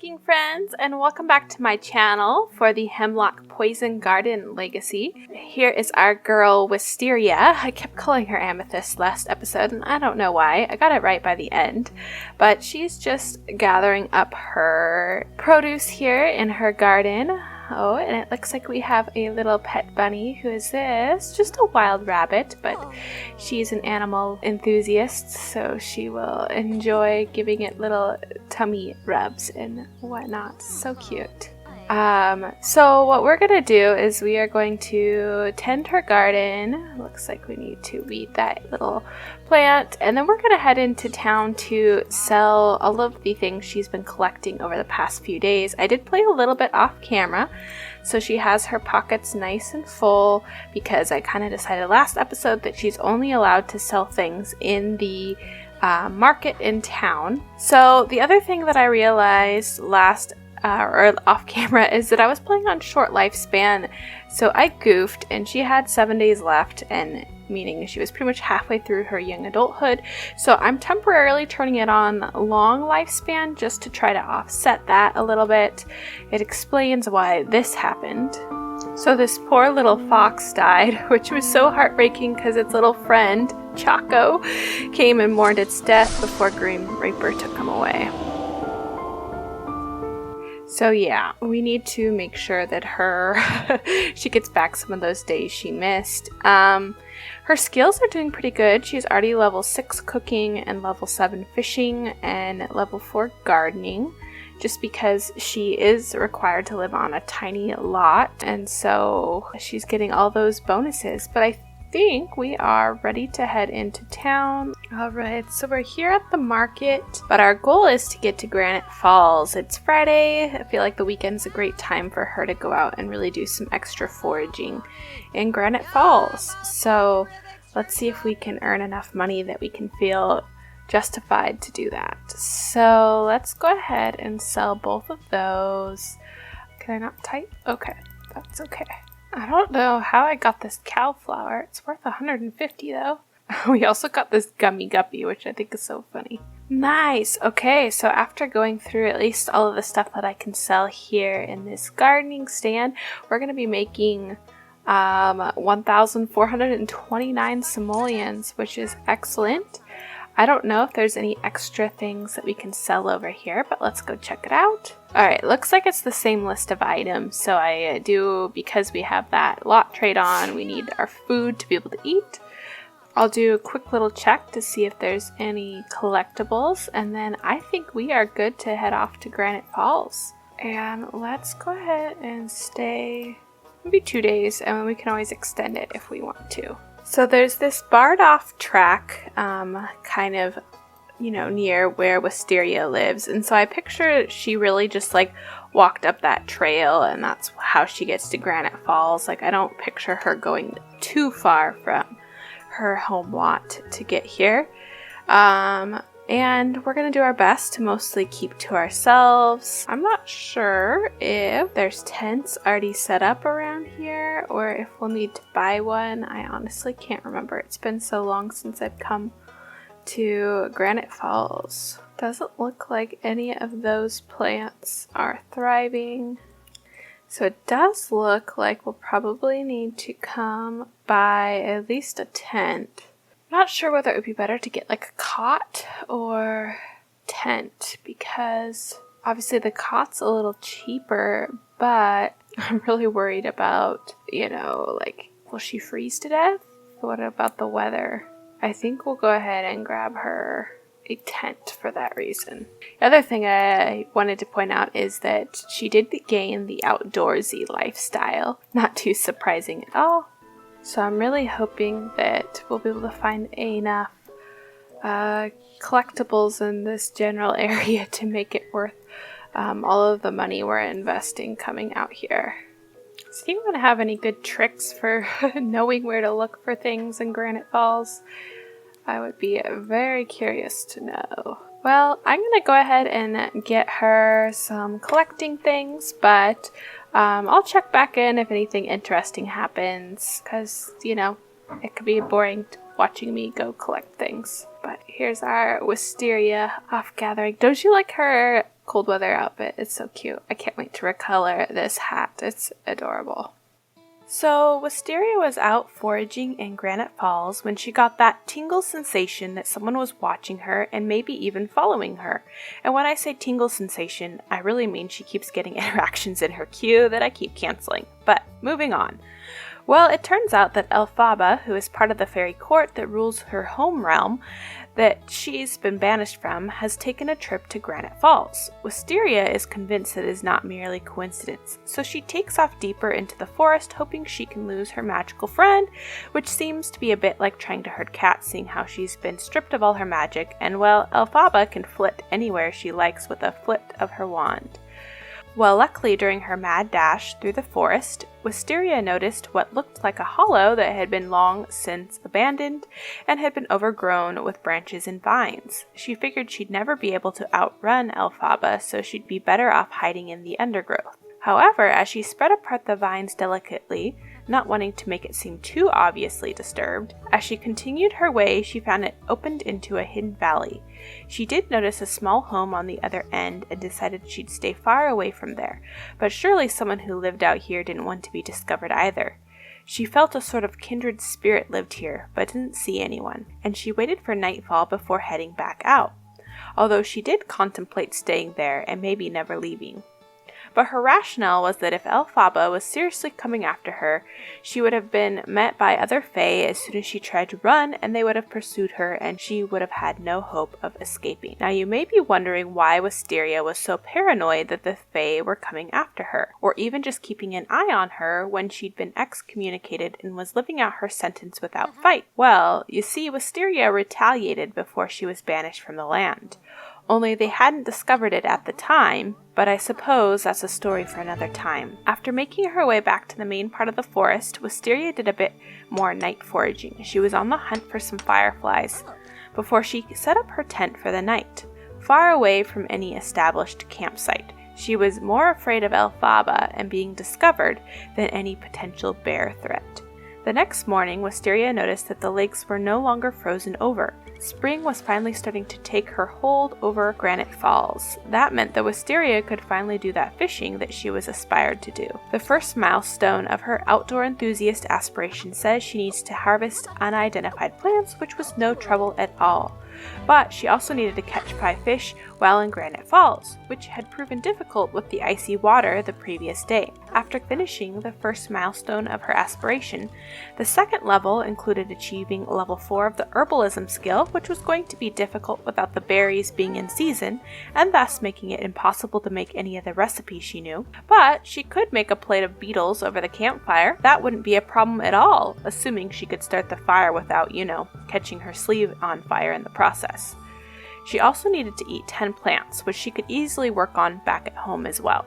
looking friends, and welcome back to my channel for the Hemlock Poison Garden Legacy. Here is our girl Wisteria. I kept calling her Amethyst last episode and I don't know why. I got it right by the end, but she's just gathering up her produce here in her garden. Oh, and it looks like we have a little pet bunny. Who is this? Just a wild rabbit, but she's an animal enthusiast, so she will enjoy giving it little tummy rubs and whatnot. So cute. So what we're gonna do is we are going to tend her garden. Looks like we need to weed that little plant, and then we're gonna head into town to sell all of the things she's been collecting over the past few days. I did play a little bit off camera, so she has her pockets nice and full because I kind of decided last episode that she's only allowed to sell things in the market in town. So the other thing that I realized or off camera is that I was playing on short lifespan, so I goofed and she had 7 days left, and meaning she was pretty much halfway through her young adulthood. So I'm temporarily turning it on long lifespan just to try to offset that a little bit. It explains why this happened. So this poor little fox died, which was so heartbreaking because its little friend Chaco came and mourned its death before Grim Reaper took him away. So yeah, we need to make sure that she gets back some of those days she missed. Her skills are doing pretty good. She's already level 6 cooking and level 7 fishing and level 4 gardening, just because she is required to live on a tiny lot, and so she's getting all those bonuses. But I think we are ready to head into town. Alright, so we're here at the market, but our goal is to get to Granite Falls. It's Friday. I feel like the weekend's a great time for her to go out and really do some extra foraging in Granite Falls. So let's see if we can earn enough money that we can feel justified to do that. So let's go ahead and sell both of those. Can I not type? Okay, that's okay. I don't know how I got this cow flour. It's worth 150 though. We also got this gummy guppy, which I think is so funny. Nice! Okay, so after going through at least all of the stuff that I can sell here in this gardening stand, we're going to be making 1,429 simoleons, which is excellent. I don't know if there's any extra things that we can sell over here, but let's go check it out. Alright, looks like it's the same list of items, so because we have that lot trade on, we need our food to be able to eat. I'll do a quick little check to see if there's any collectibles, and then I think we are good to head off to Granite Falls. And let's go ahead and stay maybe 2 days, and we can always extend it if we want to. So there's this barred off track kind of, near where Wisteria lives. And so I picture she really just walked up that trail and that's how she gets to Granite Falls. I don't picture her going too far from her home lot to get here. And we're going to do our best to mostly keep to ourselves. I'm not sure if there's tents already set up around here or if we'll need to buy one. I honestly can't remember. It's been so long since I've come to Granite Falls. Doesn't look like any of those plants are thriving. So it does look like we'll probably need to come buy at least a tent. I'm not sure whether it would be better to get a cot or tent, because obviously the cot's a little cheaper, but I'm really worried about, will she freeze to death? What about the weather? I think we'll go ahead and grab her a tent for that reason. The other thing I wanted to point out is that she did gain the outdoorsy lifestyle. Not too surprising at all. So I'm really hoping that we'll be able to find enough collectibles in this general area to make it worth all of the money we're investing coming out here. So do you want to have any good tricks for knowing where to look for things in Granite Falls? I would be very curious to know. Well, I'm going to go ahead and get her some collecting things, but I'll check back in if anything interesting happens, because, it could be boring watching me go collect things. But here's our Wisteria off gathering. Don't you like her cold weather outfit. It's so cute. I can't wait to recolor this hat. It's adorable. So Wisteria was out foraging in Granite Falls when she got that tingle sensation that someone was watching her and maybe even following her. And when I say tingle sensation, I really mean she keeps getting interactions in her queue that I keep canceling. But moving on. Well, it turns out that Elphaba, who is part of the fairy court that rules her home realm that she's been banished from, has taken a trip to Granite Falls. Wisteria is convinced that it is not merely coincidence, so she takes off deeper into the forest, hoping she can lose her magical friend, which seems to be a bit like trying to herd cats, seeing how she's been stripped of all her magic, and well, Elphaba can flit anywhere she likes with a flit of her wand. Well, luckily, during her mad dash through the forest, Wisteria noticed what looked like a hollow that had been long since abandoned and had been overgrown with branches and vines. She figured she'd never be able to outrun Elphaba, so she'd be better off hiding in the undergrowth. However, as she spread apart the vines delicately, not wanting to make it seem too obviously disturbed, as she continued her way, she found it opened into a hidden valley. She did notice a small home on the other end and decided she'd stay far away from there, but surely someone who lived out here didn't want to be discovered either. She felt a sort of kindred spirit lived here, but didn't see anyone, and she waited for nightfall before heading back out, although she did contemplate staying there and maybe never leaving. But her rationale was that if Elphaba was seriously coming after her, she would have been met by other fae as soon as she tried to run, and they would have pursued her, and she would have had no hope of escaping. Now you may be wondering why Wisteria was so paranoid that the fae were coming after her, or even just keeping an eye on her when she'd been excommunicated and was living out her sentence without fight. Well, you see, Wisteria retaliated before she was banished from the land. Only they hadn't discovered it at the time, but I suppose that's a story for another time. After making her way back to the main part of the forest, Wisteria did a bit more night foraging. She was on the hunt for some fireflies before she set up her tent for the night, far away from any established campsite. She was more afraid of Elphaba and being discovered than any potential bear threat. The next morning, Wisteria noticed that the lakes were no longer frozen over. Spring was finally starting to take her hold over Granite Falls. That meant that Wisteria could finally do that fishing that she was aspired to do. The first milestone of her outdoor enthusiast aspiration says she needs to harvest unidentified plants, which was no trouble at all. But she also needed to catch 5 fish while in Granite Falls, which had proven difficult with the icy water the previous day. After finishing the first milestone of her aspiration, the second level included achieving level 4 of the herbalism skill, which was going to be difficult without the berries being in season, and thus making it impossible to make any of the recipes she knew. But she could make a plate of beetles over the campfire. That wouldn't be a problem at all, assuming she could start the fire without, catching her sleeve on fire in the process. She also needed to eat 10 plants, which she could easily work on back at home as well.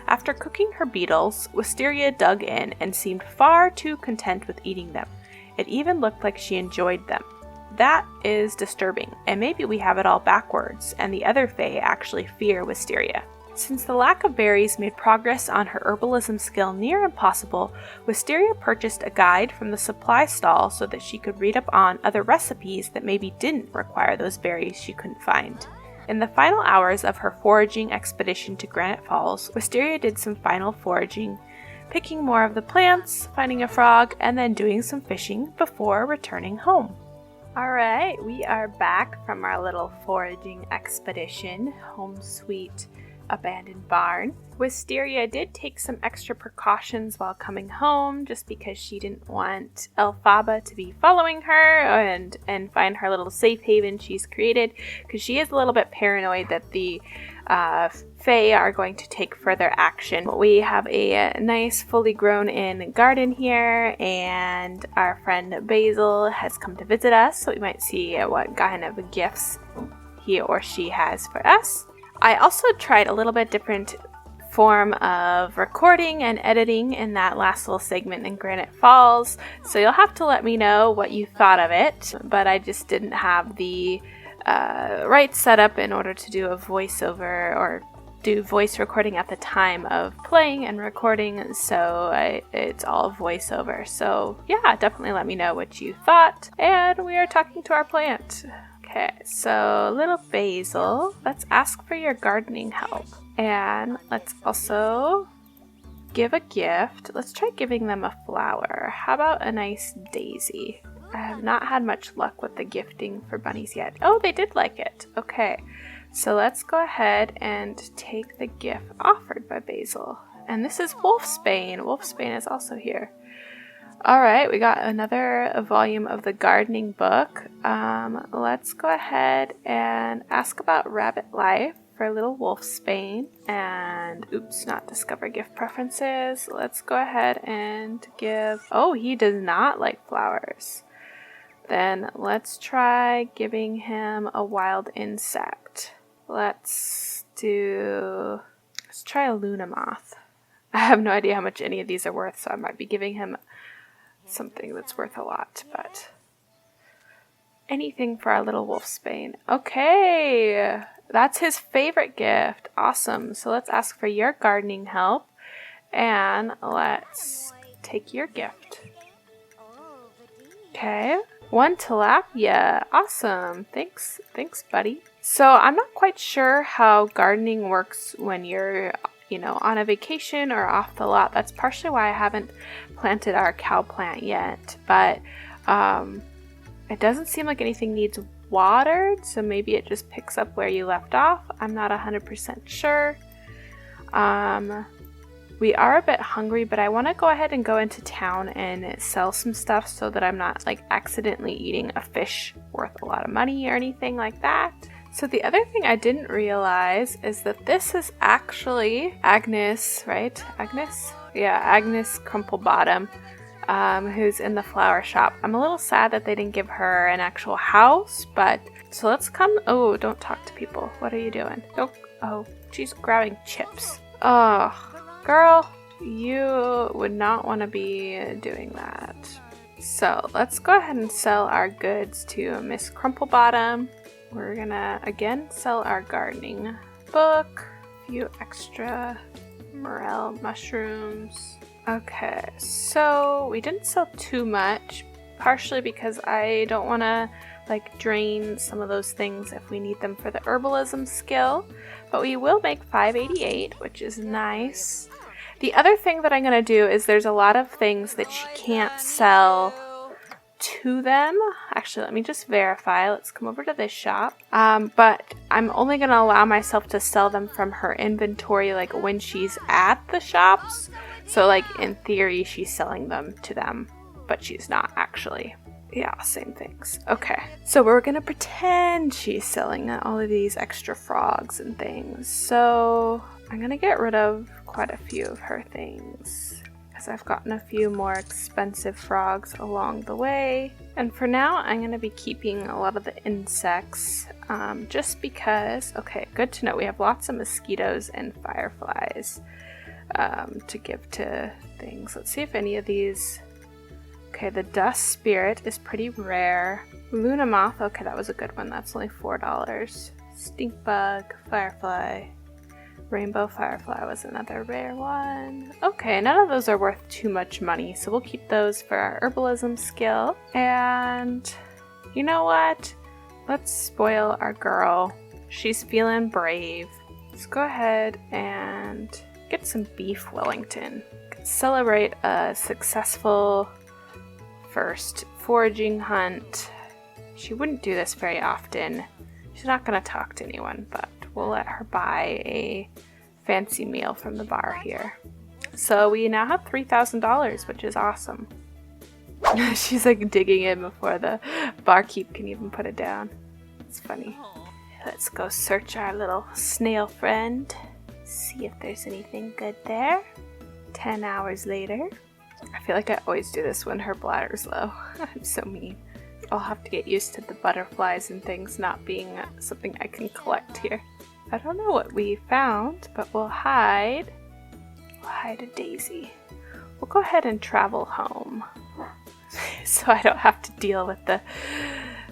After cooking her beetles, Wisteria dug in and seemed far too content with eating them. It even looked like she enjoyed them. That is disturbing, and maybe we have it all backwards, and the other fae actually fear Wisteria. Since the lack of berries made progress on her herbalism skill near impossible, Wisteria purchased a guide from the supply stall so that she could read up on other recipes that maybe didn't require those berries she couldn't find. In the final hours of her foraging expedition to Granite Falls, Wisteria did some final foraging, picking more of the plants, finding a frog, and then doing some fishing before returning home. Alright, we are back from our little foraging expedition, home sweet abandoned barn. Wisteria did take some extra precautions while coming home, just because she didn't want Elphaba to be following her and find her little safe haven she's created, because she is a little bit paranoid that the fae are going to take further action. We have a nice fully grown in garden here, and our friend Basil has come to visit us, so we might see what kind of gifts he or she has for us. I also tried a little bit different form of recording and editing in that last little segment in Granite Falls, so you'll have to let me know what you thought of it, but I just didn't have the right setup in order to do a voiceover or do voice recording at the time of playing and recording, so it's all voiceover. So yeah, definitely let me know what you thought, and we are talking to our plant. Okay, so little Basil, let's ask for your gardening help. And let's also give a gift. Let's try giving them a flower. How about a nice daisy? I have not had much luck with the gifting for bunnies yet. Oh, they did like it. Okay, so let's go ahead and take the gift offered by Basil. And this is Wolfsbane. Wolfsbane is also here. Alright, we got another volume of the gardening book. Let's go ahead and ask about rabbit life for little Wolfsbane. And, oops, not discover gift preferences. Let's go ahead and give... Oh, he does not like flowers. Then let's try giving him a wild insect. Let's try a Luna moth. I have no idea how much any of these are worth, so I might be giving him something that's worth a lot, but anything for our little Wolfsbane. Okay, that's his favorite gift. Awesome. So let's ask for your gardening help, and let's take your gift. Okay, 1 tilapia. Awesome. Thanks, buddy. So I'm not quite sure how gardening works when you're on a vacation or off the lot. That's partially why I haven't planted our cow plant yet, but it doesn't seem like anything needs watered, so maybe it just picks up where you left off. I'm not 100% sure. We are a bit hungry, but I want to go ahead and go into town and sell some stuff so that I'm not accidentally eating a fish worth a lot of money or anything like that. So the other thing I didn't realize is that this is actually Agnes, right? Agnes? Yeah, Agnes Crumplebottom, who's in the flower shop. I'm a little sad that they didn't give her an actual house, but... So let's come... Oh, don't talk to people. What are you doing? Don't... Oh, she's grabbing chips. Oh, girl, you would not want to be doing that. So let's go ahead and sell our goods to Miss Crumplebottom. We're gonna, again, sell our gardening book, a few extra morel mushrooms. Okay, so we didn't sell too much, partially because I don't want to, drain some of those things if we need them for the herbalism skill, but we will make 588, which is nice. The other thing that I'm going to do is there's a lot of things that she can't sell to them. Actually, let me just verify. Let's come over to this shop. But I'm only going to allow myself to sell them from her inventory when she's at the shops. So in theory she's selling them to them, but she's not actually. Yeah, same things. Okay, so we're going to pretend she's selling all of these extra frogs and things. So I'm going to get rid of quite a few of her things, because I've gotten a few more expensive frogs along the way. And for now, I'm going to be keeping a lot of the insects, just because, okay, good to know. We have lots of mosquitoes and fireflies to give to things. Let's see if any of these... Okay, the dust spirit is pretty rare. Luna moth, okay, that was a good one. That's only $4. Stink bug, firefly. Rainbow firefly was another rare one. Okay, none of those are worth too much money, so we'll keep those for our herbalism skill. And you know what? Let's spoil our girl. She's feeling brave. Let's go ahead and get some beef Wellington. Celebrate a successful first foraging hunt. She wouldn't do this very often. She's not going to talk to anyone, but we'll let her buy a fancy meal from the bar here. So we now have $3,000, which is awesome. She's digging in before the barkeep can even put it down. It's funny. Let's go search our little snail friend. See if there's anything good there. 10 hours later. I feel like I always do this when her bladder's low. I'm so mean. I'll have to get used to the butterflies and things not being something I can collect here. I don't know what we found, but we'll hide. We'll hide a daisy. We'll go ahead and travel home. So I don't have to deal with the...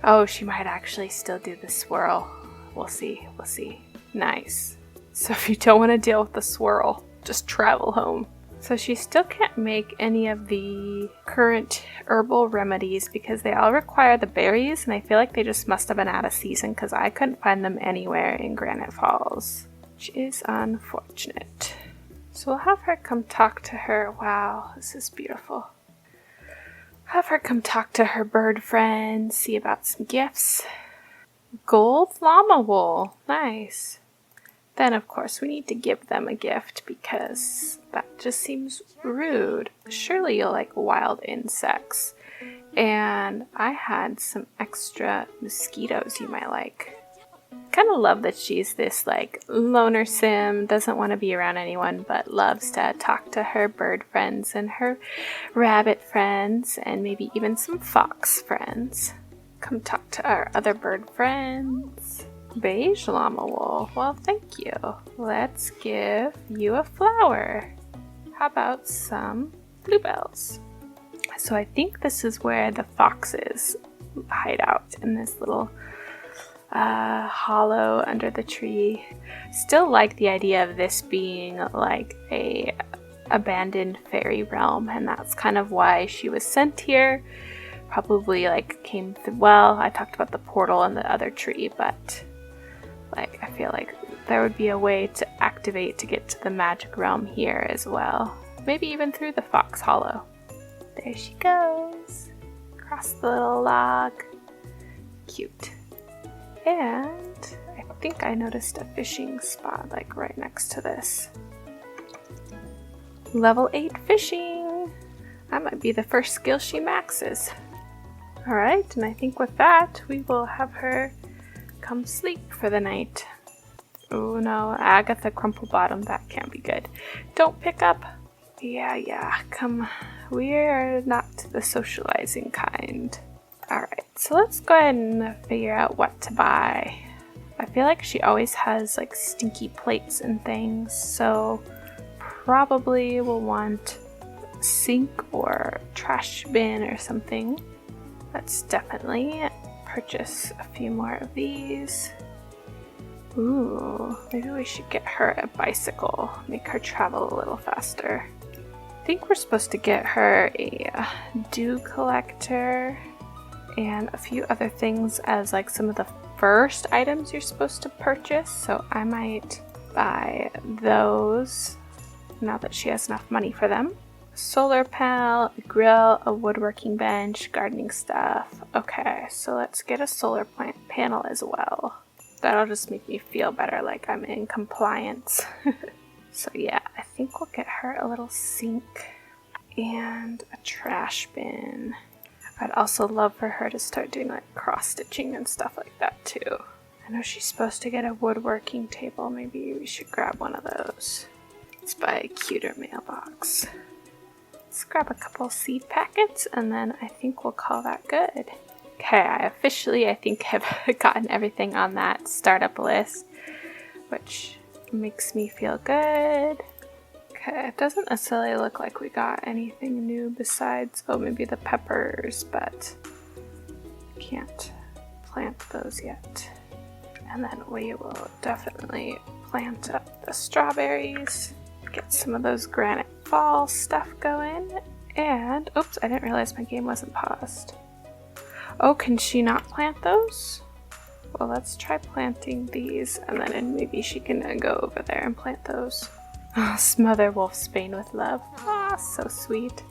Oh, she might actually still do the swirl. We'll see. We'll see. Nice. So if you don't want to deal with the swirl, just travel home. So she still can't make any of the current herbal remedies because they all require the berries, and I feel like they just must have been out of season because I couldn't find them anywhere in Granite Falls, which is unfortunate. So we'll have her come talk to her. Wow, this is beautiful. Have her come talk to her bird friends, see about some gifts. Gold llama wool, nice. Then, of course, we need to give them a gift because that just seems rude. Surely you'll like wild insects. And I had some extra mosquitoes you might like. Kind of love that she's this like loner sim, doesn't want to be around anyone, but loves to talk to her bird friends and her rabbit friends and maybe even some fox friends. Come talk to our other bird friends. Beige llama wool. Well, thank you. Let's give you a flower. How about some bluebells? So I think this is where the foxes hide out, in this little hollow under the tree. Still like the idea of this being like a abandoned fairy realm, and that's kind of why she was sent here. Probably like came through, well, I talked about the portal and the other tree, but like, I feel like there would be a way to activate to get to the magic realm here as well. Maybe even through the fox hollow. There she goes. Across the little log. Cute. And I think I noticed a fishing spot like right next to this. Level 8 fishing. That might be the first skill she maxes. Alright, and I think with that, we will have her come sleep for the night. Oh no, Agatha Crumplebottom, that can't be good. Don't pick up. Yeah, come. We are not the socializing kind. Alright, so let's go ahead and figure out what to buy. I feel like she always has like stinky plates and things, so probably we'll want a sink or trash bin or something. Let's definitely purchase a few more of these. Ooh, maybe we should get her a bicycle, make her travel a little faster. I think we're supposed to get her a dew collector and a few other things as like some of the first items you're supposed to purchase, so I might buy those now that she has enough money for them. Solar panel, a grill, a woodworking bench, gardening stuff. Okay, so let's get a solar panel as well. That'll just make me feel better, like I'm in compliance. So yeah, I think we'll get her a little sink and a trash bin. I'd also love for her to start doing like cross-stitching and stuff like that too. I know she's supposed to get a woodworking table. Maybe we should grab one of those. Let's buy a cuter mailbox. Let's grab a couple seed packets and then I think we'll call that good. Okay, I think have gotten everything on that startup list, which makes me feel good. Okay, it doesn't necessarily look like we got anything new besides, oh, maybe the peppers, but can't plant those yet. And then we will definitely plant up the strawberries, get some of those Granite Falls stuff going, and, oops, I didn't realize my game wasn't paused. Oh, can she not plant those? Well, let's try planting these, and then maybe she can go over there and plant those. Oh, smother Wolfsbane with love. Ah, so sweet.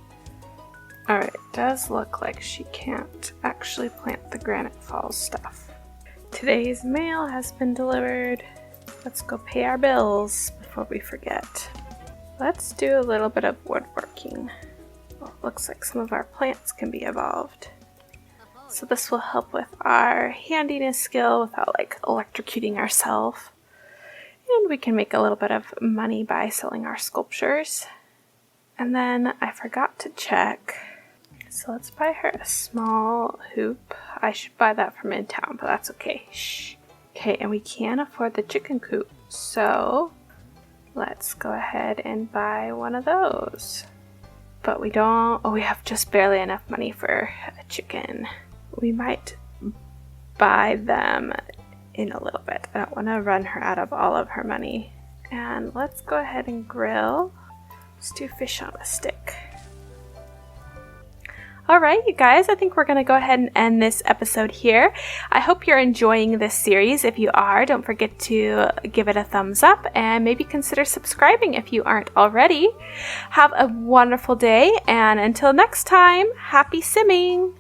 Alright, it does look like she can't actually plant the Granite Falls stuff. Today's mail has been delivered. Let's go pay our bills before we forget. Let's do a little bit of woodworking. Well, it looks like some of our plants can be evolved. So this will help with our handiness skill without like electrocuting ourselves. And we can make a little bit of money by selling our sculptures. And then I forgot to check. So let's buy her a small hoop. I should buy that from in town, but that's okay. Shh. Okay, and we can afford the chicken coop. So let's go ahead and buy one of those. But we don't, oh, we have just barely enough money for a chicken. We might buy them in a little bit. I don't want to run her out of all of her money. And let's go ahead and grill Let's do fish on a stick. Alright, you guys, I think we're going to go ahead and end this episode here. I hope you're enjoying this series. If you are, don't forget to give it a thumbs up and maybe consider subscribing if you aren't already. Have a wonderful day, and until next time, happy simming!